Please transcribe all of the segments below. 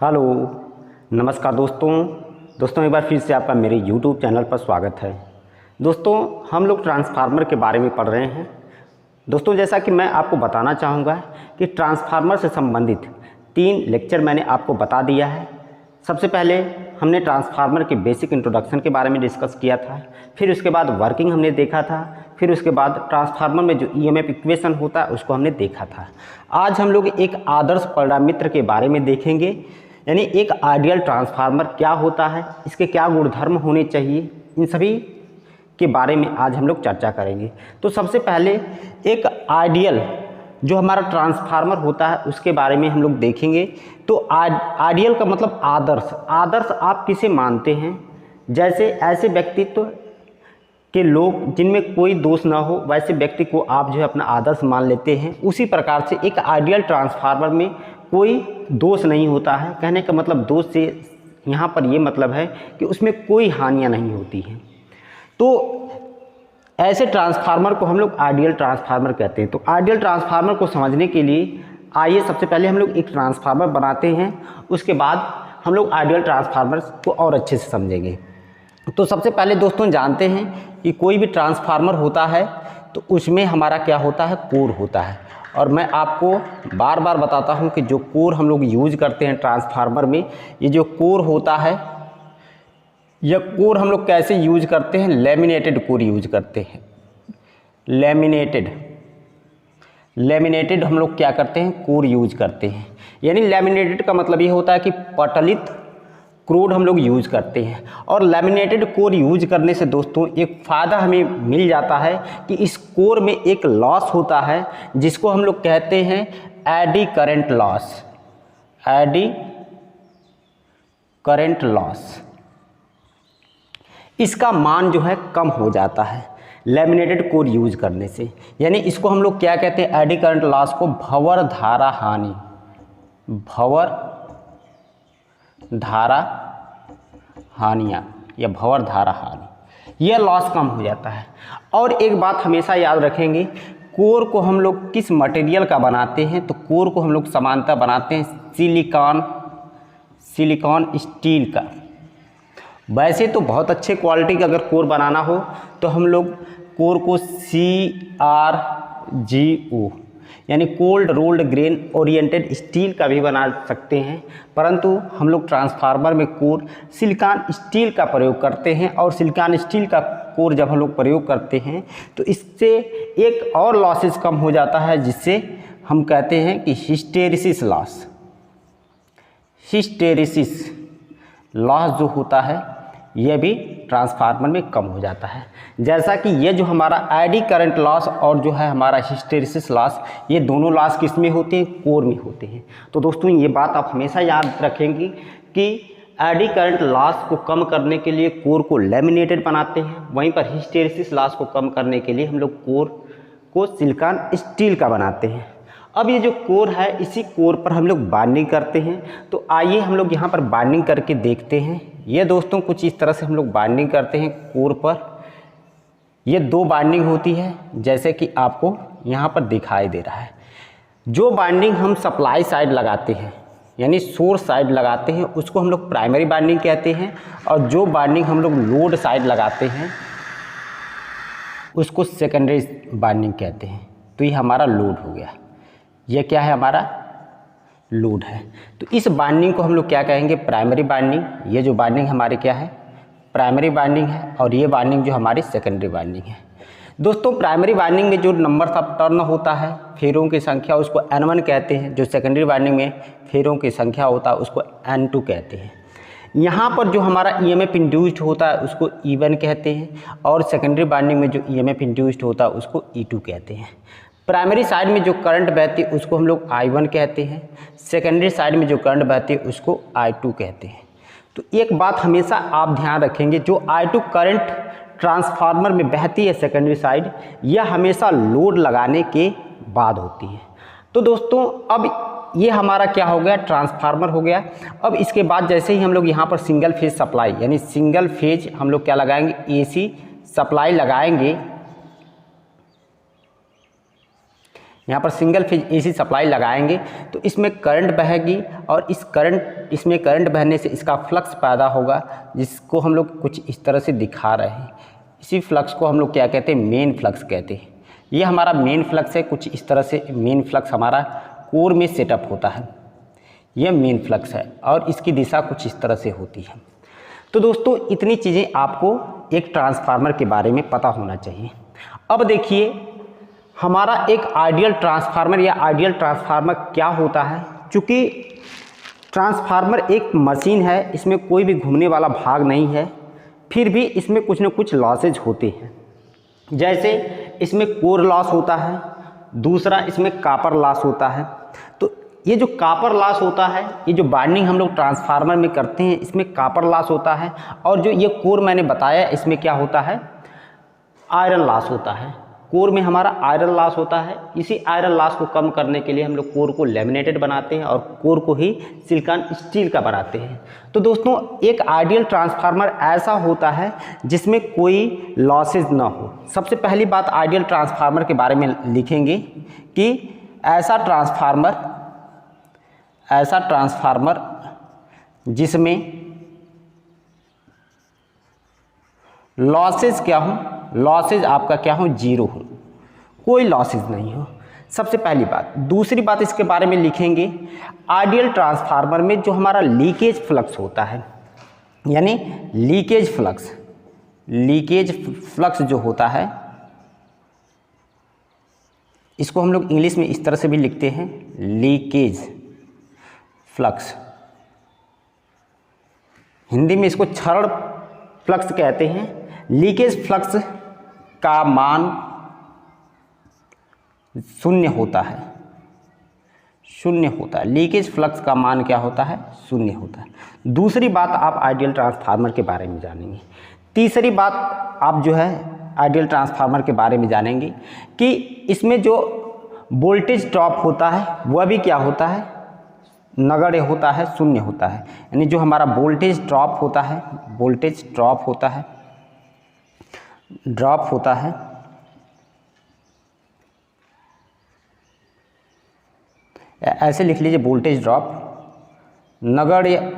Hello, नमस्कार दोस्तों एक बार फिर से आपका मेरे YouTube चैनल पर स्वागत है। दोस्तों हम लोग ट्रांसफार्मर के बारे में पढ़ रहे हैं। दोस्तों जैसा कि मैं आपको बताना चाहूँगा कि ट्रांसफार्मर से संबंधित 3 लेक्चर मैंने आपको बता दिया है। सबसे पहले हमने ट्रांसफार्मर के बेसिक इंट्रोडक्शन के बारे में डिस्कस किया था, फिर उसके बाद वर्किंग हमने देखा था, फिर उसके बाद ट्रांसफार्मर में जो EMF इक्वेशन होता है उसको हमने देखा था। आज हम लोग एक आदर्श पैरामीटर के बारे में देखेंगे, यानी एक आइडियल ट्रांसफार्मर क्या होता है, इसके क्या गुणधर्म होने चाहिए, इन सभी के बारे में आज हम लोग चर्चा करेंगे। तो सबसे पहले एक आइडियल जो हमारा ट्रांसफार्मर होता है उसके बारे में हम लोग देखेंगे। तो आइडियल का मतलब आदर्श। आदर्श आप किसे मानते हैं? जैसे ऐसे व्यक्तित्व के लोग जिनमें कोई दोष ना हो, वैसे व्यक्ति को आप जो है अपना आदर्श मान लेते हैं। उसी प्रकार से एक आइडियल ट्रांसफार्मर में कोई दोष नहीं होता है। कहने का मतलब दोष से यहाँ पर ये मतलब है कि उसमें कोई हानियाँ नहीं होती हैं। तो ऐसे ट्रांसफार्मर को हम लोग आइडियल ट्रांसफार्मर कहते हैं। तो आइडियल ट्रांसफार्मर को समझने के लिए आइए सबसे पहले हम लोग एक ट्रांसफार्मर बनाते हैं, उसके बाद हम लोग आइडियल ट्रांसफार्मर को और अच्छे से समझेंगे। तो सबसे पहले दोस्तों जानते हैं कि कोई भी ट्रांसफार्मर होता है तो उसमें हमारा क्या होता है, कोर होता है। और मैं आपको बार बार बताता हूं कि जो कोर हम लोग यूज करते हैं ट्रांसफार्मर में, ये जो कोर होता है, यह कोर हम लोग कैसे यूज करते हैं? लैमिनेटेड कोर यूज करते हैं। लैमिनेटेड हम लोग क्या करते हैं? कोर यूज करते हैं। यानी लैमिनेटेड का मतलब ये होता है कि पटलित कोर हम लोग यूज करते हैं। और लैमिनेटेड कोर यूज करने से दोस्तों एक फ़ायदा हमें मिल जाता है कि इस कोर में एक लॉस होता है जिसको हम लोग कहते हैं eddy current loss. Eddy current loss, इसका मान जो है कम हो जाता है लैमिनेटेड कोर यूज करने से। यानी इसको हम लोग क्या कहते हैं? एडी करंट लॉस को भंवर धारा हानि, भंवर धारा हानियाँ या भंवर धारा हानि, यह लॉस कम हो जाता है। और एक बात हमेशा याद रखेंगे, कोर को हम लोग किस मटेरियल का बनाते हैं? तो कोर को हम लोग सामान्यतः बनाते हैं सिलिकॉन स्टील का। वैसे तो बहुत अच्छे क्वालिटी का अगर कोर बनाना हो तो हम लोग कोर को CRGO यानी cold rolled grain oriented steel का भी बना सकते हैं, परंतु हम लोग ट्रांसफार्मर में कोर सिलिकॉन स्टील का प्रयोग करते हैं। और सिलिकॉन स्टील का कोर जब हम लोग प्रयोग करते हैं तो इससे एक और लॉसेस कम हो जाता है, जिससे हम कहते हैं कि हिस्टेरिसिस लॉस। हिस्टेरिसिस लॉस जो होता है यह भी ट्रांसफार्मर में कम हो जाता है। जैसा कि ये जो हमारा एडी करंट लॉस और जो है हमारा हिस्टेरिसिस लॉस, ये दोनों लॉस किस में होते हैं? कोर में होते हैं। तो दोस्तों ये बात आप हमेशा याद रखेंगे कि एडी करंट लॉस को कम करने के लिए कोर को लैमिनेटेड बनाते हैं, वहीं पर हिस्टेरिसिस लॉस को कम करने के लिए हम लोग कोर को सिलिकॉन स्टील का बनाते हैं। अब ये जो कोर है, इसी कोर पर हम लोग बाइंडिंग करते हैं। तो आइए हम लोग यहाँ पर बाइंडिंग करके देखते हैं। ये दोस्तों कुछ इस तरह से हम लोग बाइंडिंग करते हैं कोर पर। ये 2 बाइंडिंग होती है जैसे कि आपको यहाँ पर दिखाई दे रहा है। जो बाइंडिंग हम सप्लाई साइड लगाते हैं यानी सोर्स साइड लगाते हैं उसको हम लोग प्राइमरी बाइंडिंग कहते हैं, और जो बाइंडिंग हम लोग लोड साइड लगाते हैं उसको सेकेंडरी बाइंडिंग कहते हैं। तो ये हमारा लोड हो गया, ये क्या है? हमारा लोड है। तो इस बाइंडिंग को हम लोग क्या कहेंगे? Primary binding. ये जो बाइंडिंग हमारी क्या है? प्राइमरी बाइंडिंग है। और ये बाइंडिंग जो हमारी सेकेंडरी बाइंडिंग है। दोस्तों प्राइमरी बाइंडिंग में जो नंबर ऑफ टर्न होता है, फेरों की संख्या, उसको N1 कहते हैं। जो सेकेंडरी बाइंडिंग में फेरों की संख्या होता है उसको N2 कहते हैं। यहाँ पर जो हमारा EMF इंड्यूस्ड होता है उसको E1 कहते हैं, और सेकेंडरी बाइंडिंग में जो EMF इंड्यूस्ड होता है उसको E2 कहते हैं। प्राइमरी साइड में जो करंट बहती है उसको हम लोग I1 कहते हैं, सेकेंडरी साइड में जो करंट बहती है उसको I2 कहते हैं। तो एक बात हमेशा आप ध्यान रखेंगे, जो I2 करंट ट्रांसफार्मर में बहती है सेकेंडरी साइड, यह हमेशा लोड लगाने के बाद होती है। तो दोस्तों अब ये हमारा क्या हो गया? ट्रांसफार्मर हो गया। अब इसके बाद जैसे ही हम लोग यहाँ पर सिंगल फेज सप्लाई यानी सिंगल फेज हम लोग क्या लगाएंगे? AC सप्लाई लगाएंगे। यहाँ पर सिंगल फेज एसी सप्लाई लगाएंगे तो इसमें करंट बहेगी और इसमें करंट बहने से इसका फ्लक्स पैदा होगा, जिसको हम लोग कुछ इस तरह से दिखा रहे हैं। इसी फ्लक्स को हम लोग क्या कहते हैं, मेन फ्लक्स कहते हैं। ये हमारा मेन फ्लक्स है, कुछ इस तरह से मेन फ्लक्स हमारा कोर में सेटअप होता है। यह मेन फ्लक्स है और इसकी दिशा कुछ इस तरह से होती है। तो दोस्तों इतनी चीज़ें आपको एक ट्रांसफार्मर के बारे में पता होना चाहिए। अब देखिए हमारा एक आइडियल ट्रांसफार्मर या आइडियल ट्रांसफार्मर क्या होता है। चूँकि ट्रांसफार्मर एक मशीन है, इसमें कोई भी घूमने वाला भाग नहीं है, फिर भी इसमें कुछ न कुछ लॉसेज होते हैं। जैसे इसमें कोर लॉस होता है, दूसरा इसमें कापर लॉस होता है। तो ये जो कापर लॉस होता है, ये जो बाइंडिंग हम लोग ट्रांसफार्मर में करते हैं, इसमें कापर लॉस होता है। और जो ये कोर मैंने बताया, इसमें क्या होता है, आयरन लॉस होता है। कोर में हमारा आयरन लॉस होता है। इसी आयरन लॉस को कम करने के लिए हम लोग कोर को लैमिनेटेड बनाते हैं और कोर को ही सिलिकॉन स्टील का बनाते हैं। तो दोस्तों एक आइडियल ट्रांसफार्मर ऐसा होता है जिसमें कोई लॉसेज ना हो। सबसे पहली बात आइडियल ट्रांसफार्मर के बारे में लिखेंगे कि ऐसा ट्रांसफार्मर जिसमें लॉसेज क्या हो, लॉसेज आपका क्या हो, जीरो हो, कोई लॉसेज नहीं हो। सबसे पहली बात। दूसरी बात इसके बारे में लिखेंगे, आइडियल ट्रांसफार्मर में जो हमारा लीकेज फ्लक्स होता है, यानी लीकेज फ्लक्स जो होता है, इसको हम लोग इंग्लिश में इस तरह से भी लिखते हैं, लीकेज फ्लक्स। हिंदी में इसको क्षरण फ्लक्स कहते हैं। लीकेज फ्लक्स का मान शून्य होता है, लीकेज फ्लक्स का मान क्या होता है, शून्य होता है। दूसरी बात आप आइडियल ट्रांसफार्मर के बारे में जानेंगे। तीसरी बात आप जो है आइडियल ट्रांसफार्मर के बारे में जानेंगे कि इसमें जो वोल्टेज ड्रॉप होता है वह भी क्या होता है, नगण्य होता है, शून्य होता है। यानी जो हमारा वोल्टेज ड्रॉप होता है, ऐसे लिख लीजिए, वोल्टेज ड्रॉप नगण्य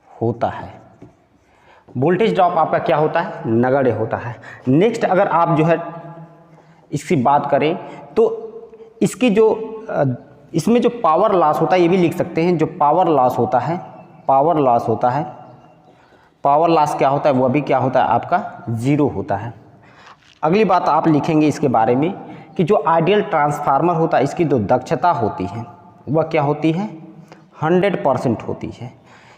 होता है। वोल्टेज ड्रॉप आपका क्या होता है, नगण्य होता है। नेक्स्ट अगर आप जो है इसकी बात करें तो इसकी जो इसमें जो पावर लॉस होता है, ये भी लिख सकते हैं, जो पावर लॉस होता है, पावर लॉस क्या होता है, वह भी क्या होता है, आपका जीरो होता है। अगली बात आप लिखेंगे इसके बारे में कि जो आइडियल ट्रांसफार्मर होता है, इसकी जो दक्षता होती है वह क्या होती है, 100% होती है।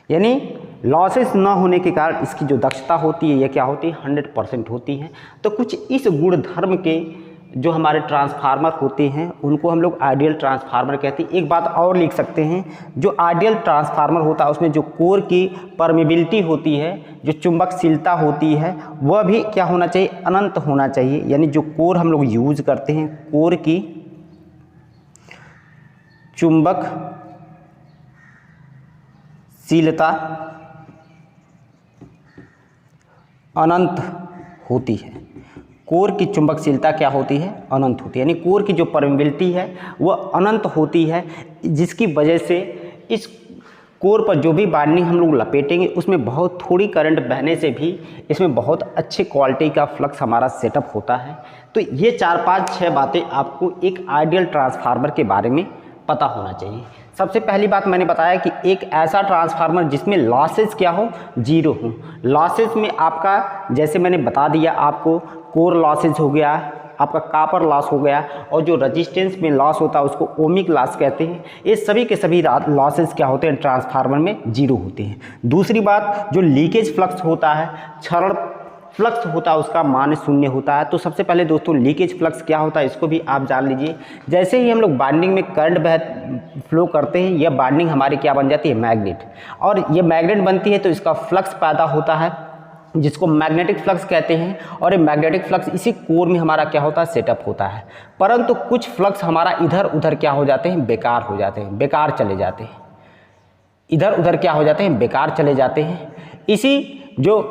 यानी लॉसेस ना होने के कारण इसकी जो दक्षता होती है, यह क्या होती है, 100% होती है। तो कुछ इस गुणधर्म के जो हमारे ट्रांसफार्मर होते हैं उनको हम लोग आइडियल ट्रांसफार्मर कहते हैं। एक बात और लिख सकते हैं, जो आइडियल ट्रांसफार्मर होता है उसमें जो कोर की परमिबिलिटी होती है, जो चुंबकशीलता होती है, वह भी क्या होना चाहिए, अनंत होना चाहिए। यानी जो कोर हम लोग यूज करते हैं, कोर की चुंबकशीलता अनंत होती है। कोर की चुंबकशीलता क्या होती है, अनंत होती है। यानी कोर की जो परमिबिलिटी है वह अनंत होती है, जिसकी वजह से इस कोर पर जो भी बाइंडिंग हम लोग लपेटेंगे उसमें बहुत थोड़ी करंट बहने से भी इसमें बहुत अच्छे क्वालिटी का फ्लक्स हमारा सेटअप होता है। तो ये 4, 5, 6 बातें आपको एक आइडियल ट्रांसफार्मर के बारे में पता होना चाहिए। सबसे पहली बात मैंने बताया कि एक ऐसा ट्रांसफार्मर जिसमें लॉसेस क्या हो, जीरो हो। लॉसेस में आपका जैसे मैंने बता दिया आपको, कोर लॉसेज हो गया, आपका कापर लॉस हो गया, और जो रजिस्टेंस में लॉस होता है उसको ओमिक लॉस कहते हैं। ये सभी के सभी लॉसेज क्या होते हैं, ट्रांसफार्मर में जीरो होते हैं। दूसरी बात, जो लीकेज फ्लक्स होता है, क्षरण फ्लक्स होता है, उसका मान शून्य होता है। तो सबसे पहले दोस्तों लीकेज फ्लक्स क्या होता है इसको भी आप जान लीजिए। जैसे ही हम लोग बाइंडिंग में करंट फ्लो करते हैं, यह बाइंडिंग हमारी क्या बन जाती है, मैग्नेट, और ये मैग्नेट बनती है तो इसका फ्लक्स पैदा होता है जिसको मैग्नेटिक फ्लक्स कहते हैं। और ये मैग्नेटिक फ्लक्स इसी कोर में हमारा क्या होता है, सेटअप होता है। परंतु कुछ फ्लक्स हमारा इधर उधर क्या हो जाते हैं, बेकार हो जाते हैं, बेकार चले जाते हैं, इधर उधर क्या हो जाते हैं, बेकार चले जाते हैं। इसी जो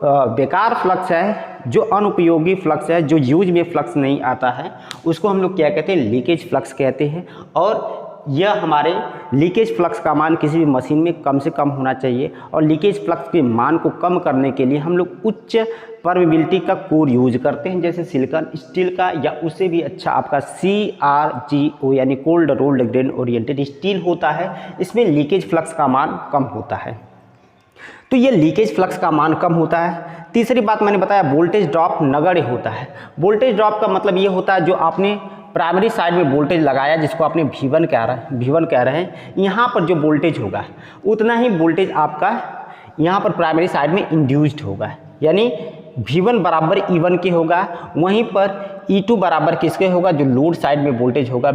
बेकार फ्लक्स है, जो अनुपयोगी फ्लक्स है, जो यूज में फ्लक्स नहीं आता है, उसको हम लोग क्या कहते हैं, लीकेज फ्लक्स कहते हैं। और यह हमारे लीकेज फ्लक्स का मान किसी भी मशीन में कम से कम होना चाहिए। और लीकेज फ्लक्स के मान को कम करने के लिए हम लोग उच्च परमेबिलिटी का कोर यूज करते हैं, जैसे सिलिकॉन, स्टील का, या उससे भी अच्छा आपका CRGO यानी cold rolled grain oriented steel होता है। इसमें लीकेज फ्लक्स का मान कम होता है। तो ये लीकेज फ्लक्स का मान कम होता है। तीसरी बात मैंने बताया, वोल्टेज ड्रॉप नगण्य होता है। वोल्टेज ड्रॉप का मतलब ये होता है जो आपने प्राइमरी साइड में वोल्टेज लगाया, जिसको आपने V1 कह रहे हैं, यहाँ पर जो वोल्टेज होगा उतना ही वोल्टेज आपका यहाँ पर प्राइमरी साइड में इंड्यूस्ड होगा, यानी V1 बराबर E1 के होगा। वहीं पर E2 बराबर किसके होगा, जो लोड साइड में वोल्टेज होगा,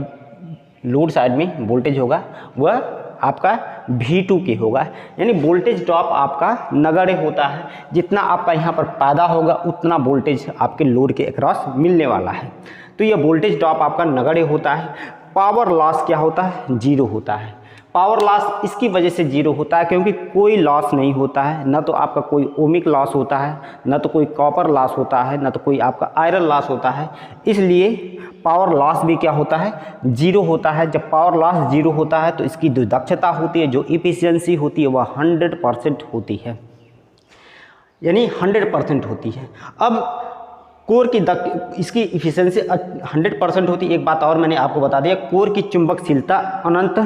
लोड साइड में वोल्टेज होगा वह आपका V2 के होगा। यानी वोल्टेज ड्रॉप आपका नगण्य होता है। जितना आपका यहाँ पर पैदा होगा उतना वोल्टेज आपके लोड के अक्रॉस मिलने वाला है। तो ये वोल्टेज ड्रॉप आपका नगण्य होता है। पावर लॉस क्या होता है, जीरो होता है। पावर लॉस इसकी वजह से जीरो होता है क्योंकि कोई लॉस नहीं होता है, न तो आपका कोई ओमिक लॉस होता है, न तो कोई कॉपर लॉस होता है, न तो कोई आपका आयरन लॉस होता है। इसलिए पावर लॉस भी क्या होता है, जीरो होता है। जब पावर लॉस जीरो होता है तो इसकी जो दक्षता होती है, जो इफिशियंसी होती है, वह 100% होती है, यानी 100% होती है। अब कोर की इसकी इफिशियंसी 100% होती है। एक बात और मैंने आपको बता दिया, कोर की चुंबकशीलता अनंत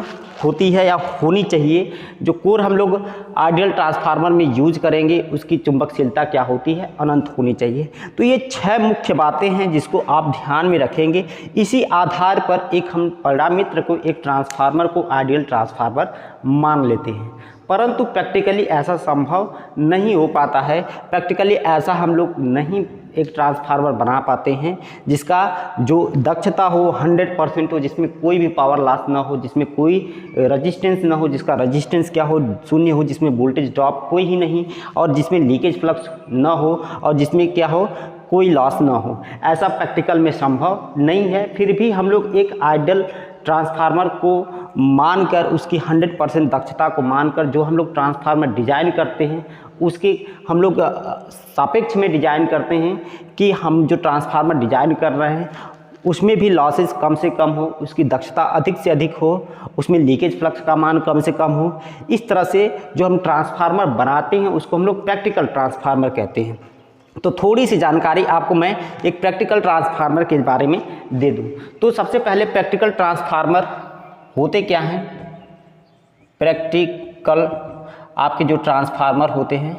होती है या होनी चाहिए। जो कोर हम लोग आइडियल ट्रांसफार्मर में यूज करेंगे उसकी चुंबकशीलता क्या होती है, अनंत होनी चाहिए। तो ये 6 मुख्य बातें हैं जिसको आप ध्यान में रखेंगे। इसी आधार पर एक हम पैरामीटर को, एक ट्रांसफार्मर को आइडियल ट्रांसफार्मर मान लेते हैं। परंतु प्रैक्टिकली ऐसा संभव नहीं हो पाता है। प्रैक्टिकली ऐसा हम लोग नहीं एक ट्रांसफार्मर बना पाते हैं जिसका जो दक्षता हो 100% हो, जिसमें कोई भी पावर लॉस ना हो, जिसमें कोई रेजिस्टेंस ना हो, जिसका रेजिस्टेंस क्या हो, शून्य हो, जिसमें वोल्टेज ड्रॉप कोई ही नहीं, और जिसमें लीकेज फ्लक्स ना हो, और जिसमें क्या हो, कोई लॉस ना हो। ऐसा प्रैक्टिकल में संभव नहीं है। फिर भी हम लोग एक आइडियल ट्रांसफार्मर को मानकर, उसकी 100% दक्षता को मानकर जो हम लोग ट्रांसफार्मर डिज़ाइन करते हैं उसके हम लोग सापेक्ष में डिज़ाइन करते हैं कि हम जो ट्रांसफार्मर डिज़ाइन कर रहे हैं उसमें भी लॉसेस कम से कम हो, उसकी दक्षता अधिक से अधिक हो, उसमें लीकेज फ्लक्स का मान कम से कम हो। इस तरह से जो हम ट्रांसफार्मर बनाते हैं उसको हम लोग प्रैक्टिकल ट्रांसफार्मर कहते हैं। तो थोड़ी सी जानकारी आपको मैं एक प्रैक्टिकल ट्रांसफार्मर के बारे में दे दूं। तो सबसे पहले प्रैक्टिकल ट्रांसफार्मर होते क्या हैं। प्रैक्टिकल आपके जो ट्रांसफार्मर होते हैं,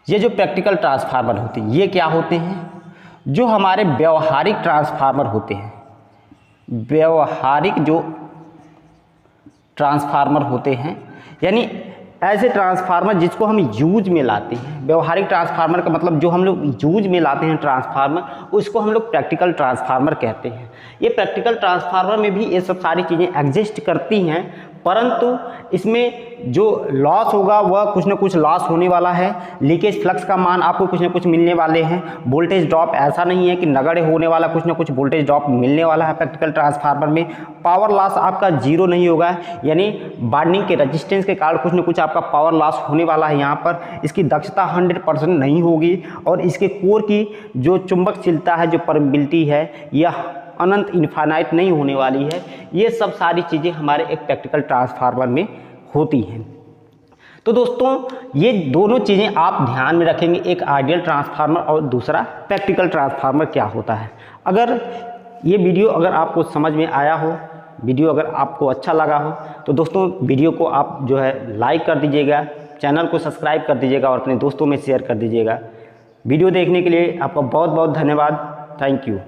ये जो प्रैक्टिकल ट्रांसफार्मर होते हैं ये क्या होते हैं, जो हमारे व्यवहारिक ट्रांसफार्मर होते हैं। व्यवहारिक जो ट्रांसफार्मर होते हैं यानी ऐसे ट्रांसफार्मर जिसको हम यूज में लाते हैं। व्यवहारिक ट्रांसफार्मर का मतलब जो हम लोग यूज में लाते हैं ट्रांसफार्मर, उसको हम लोग प्रैक्टिकल ट्रांसफार्मर कहते हैं। ये प्रैक्टिकल ट्रांसफार्मर में भी ये सब सारी चीज़ें एग्जिस्ट करती हैं, परंतु इसमें जो लॉस होगा वह कुछ ना कुछ लॉस होने वाला है। लीकेज फ्लक्स का मान आपको कुछ ना कुछ मिलने वाले हैं। वोल्टेज ड्रॉप ऐसा नहीं है कि नगण्य होने वाला, कुछ ना कुछ वोल्टेज ड्रॉप मिलने वाला है प्रैक्टिकल ट्रांसफार्मर में। पावर लॉस आपका जीरो नहीं होगा, यानी बाइंडिंग के रेजिस्टेंस के कारण कुछ ना कुछ आपका पावर लॉस होने वाला है। यहाँ पर इसकी दक्षता 100% नहीं होगी, और इसके कोर की जो चुंबकशीलता है, जो परमेबिलिटी है, यह अनंत इनफाइनाइट नहीं होने वाली है। ये सब सारी चीज़ें हमारे एक प्रैक्टिकल ट्रांसफार्मर में होती हैं। तो दोस्तों ये दोनों चीज़ें आप ध्यान में रखेंगे, एक आइडियल ट्रांसफार्मर और दूसरा प्रैक्टिकल ट्रांसफार्मर क्या होता है। अगर ये वीडियो अगर आपको समझ में आया हो, वीडियो अगर आपको अच्छा लगा हो, तो दोस्तों वीडियो को आप जो है लाइक कर दीजिएगा, चैनल को सब्सक्राइब कर दीजिएगा और अपने दोस्तों में शेयर कर दीजिएगा। वीडियो देखने के लिए आपका बहुत बहुत धन्यवाद। Thank you.